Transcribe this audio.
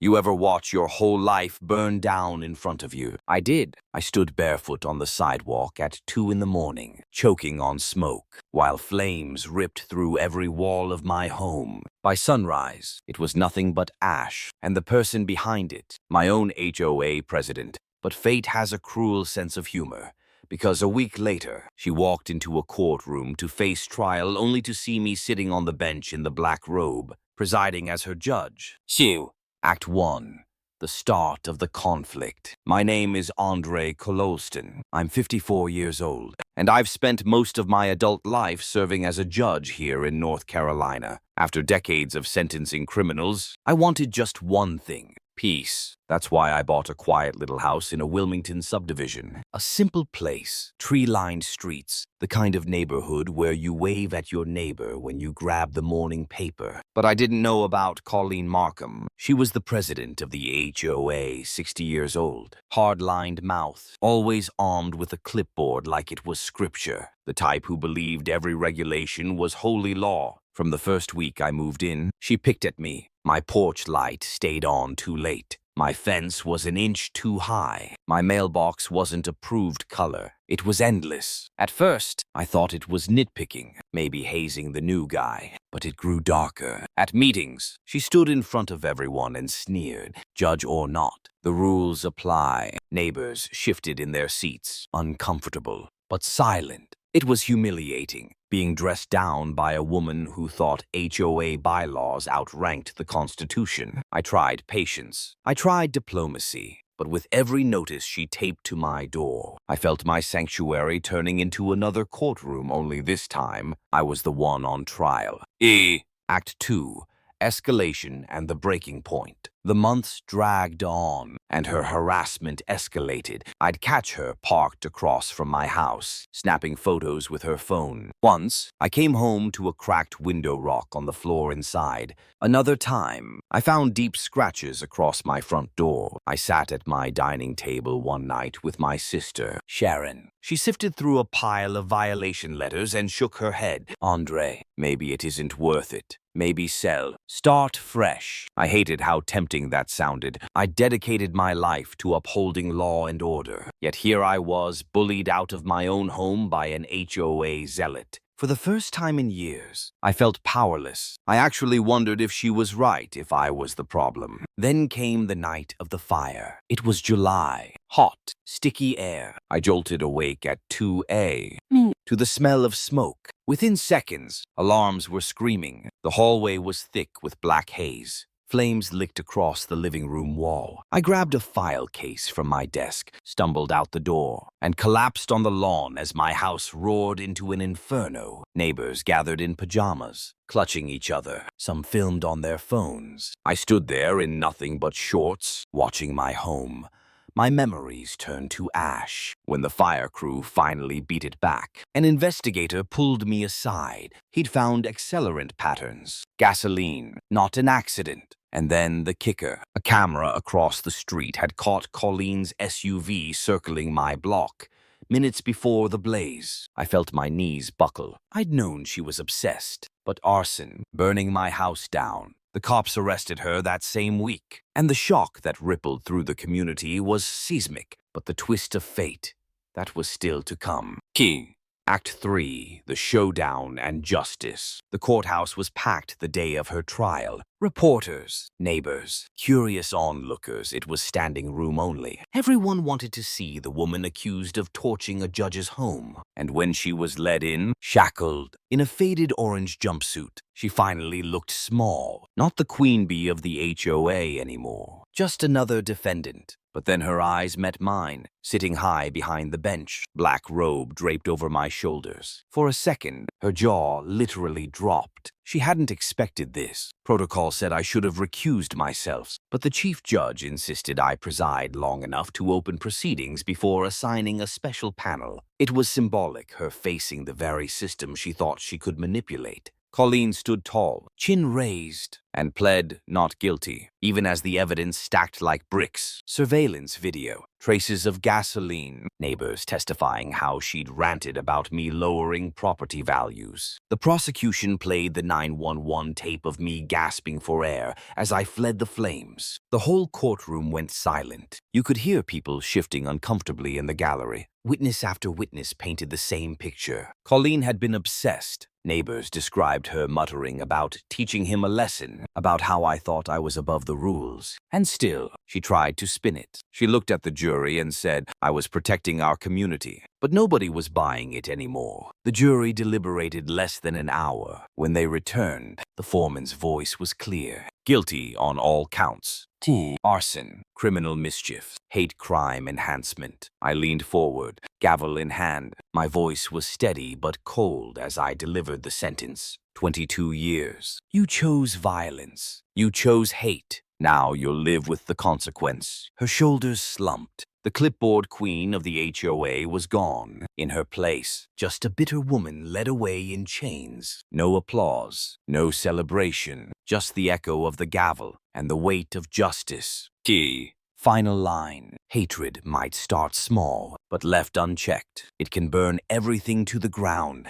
You ever watch your whole life burn down in front of you? I did. I stood barefoot on the sidewalk at 2 in the morning, choking on smoke, while flames ripped through every wall of my home. By sunrise, it was nothing but ash, and the person behind it, my own HOA president. But fate has a cruel sense of humor, because a week later, she walked into a courtroom to face trial only to see me sitting on the bench in the black robe, presiding as her judge. Shoo. Act 1. The start of the conflict. My name is Andre Kolostin. I'm 54 years old, and I've spent most of my adult life serving as a judge here in North Carolina. After decades of sentencing criminals, I wanted just one thing: peace. That's why I bought a quiet little house in a Wilmington subdivision. A simple place, tree-lined streets, the kind of neighborhood where you wave at your neighbor when you grab the morning paper. But I didn't know about Colleen Markham. She was the president of the HOA, 60 years old. Hard-lined mouth, always armed with a clipboard like it was scripture. The type who believed every regulation was holy law. From the first week I moved in, she picked at me. My porch light stayed on too late. My fence was an inch too high. My mailbox wasn't approved color. It was endless. At first, I thought it was nitpicking, maybe hazing the new guy. But it grew darker. At meetings, she stood in front of everyone and sneered. Judge or not, the rules apply. Neighbors shifted in their seats, uncomfortable, but silent. It was humiliating, being dressed down by a woman who thought HOA bylaws outranked the Constitution. I tried patience. I tried diplomacy. But with every notice she taped to my door, I felt my sanctuary turning into another courtroom, only this time I was the one on trial. Act 2. Escalation and the breaking point. The months dragged on, and her harassment escalated. I'd catch her parked across from my house, snapping photos with her phone. Once, I came home to a cracked window rock on the floor inside. Another time, I found deep scratches across my front door. I sat at my dining table one night with my sister, Sharon. She sifted through a pile of violation letters and shook her head. Andre, maybe it isn't worth it. Maybe sell. Start fresh. I hated how tempting that sounded. I dedicated my life to upholding law and order. Yet here I was, bullied out of my own home by an HOA zealot. For the first time in years, I felt powerless. I actually wondered if she was right, if I was the problem. Then came the night of the fire. It was July. Hot, sticky air. I jolted awake at 2 a.m. to the smell of smoke. Within seconds, alarms were screaming. The hallway was thick with black haze. Flames licked across the living room wall. I grabbed a file case from my desk, stumbled out the door, and collapsed on the lawn as my house roared into an inferno. Neighbors gathered in pajamas, clutching each other. Some filmed on their phones. I stood there in nothing but shorts, watching my home. My memories turned to ash. When the fire crew finally beat it back, an investigator pulled me aside. He'd found accelerant patterns. Gasoline, not an accident. And then the kicker. A camera across the street had caught Colleen's SUV circling my block. Minutes before the blaze, I felt my knees buckle. I'd known she was obsessed. But arson, burning my house down. The cops arrested her that same week, and the shock that rippled through the community was seismic. But the twist of fate, that was still to come. Act 3. The showdown and justice. The courthouse was packed the day of her trial. Reporters, neighbors, curious onlookers. It was standing room only. Everyone wanted to see the woman accused of torching a judge's home. And when she was led in, shackled, in a faded orange jumpsuit, she finally looked small. Not the queen bee of the HOA anymore. Just another defendant. But then her eyes met mine, sitting high behind the bench, black robe draped over my shoulders. For a second, her jaw literally dropped. She hadn't expected this. Protocol said I should have recused myself, but the chief judge insisted I preside long enough to open proceedings before assigning a special panel. It was symbolic, her facing the very system she thought she could manipulate. Colleen stood tall, chin raised, and pled not guilty, even as the evidence stacked like bricks. Surveillance video, traces of gasoline, neighbors testifying how she'd ranted about me lowering property values. The prosecution played the 911 tape of me gasping for air as I fled the flames. The whole courtroom went silent. You could hear people shifting uncomfortably in the gallery. Witness after witness painted the same picture. Colleen had been obsessed. Neighbors described her muttering about teaching him a lesson, about how I thought I was above the rules. And still, she tried to spin it. She looked at the jury and said I was protecting our community. But nobody was buying it anymore. The jury deliberated less than an hour. When they returned, the foreman's voice was clear. Guilty on all counts. Arson, criminal mischief, hate crime enhancement. I leaned forward, gavel in hand. My voice was steady but cold as I delivered the sentence. 22 years. You chose violence. You chose hate. Now you'll live with the consequence. Her shoulders slumped. The clipboard queen of the HOA was gone. In her place, just a bitter woman led away in chains. No applause, no celebration, just the echo of the gavel and the weight of justice. Key. Final line. Hatred might start small, but left unchecked, it can burn everything to the ground.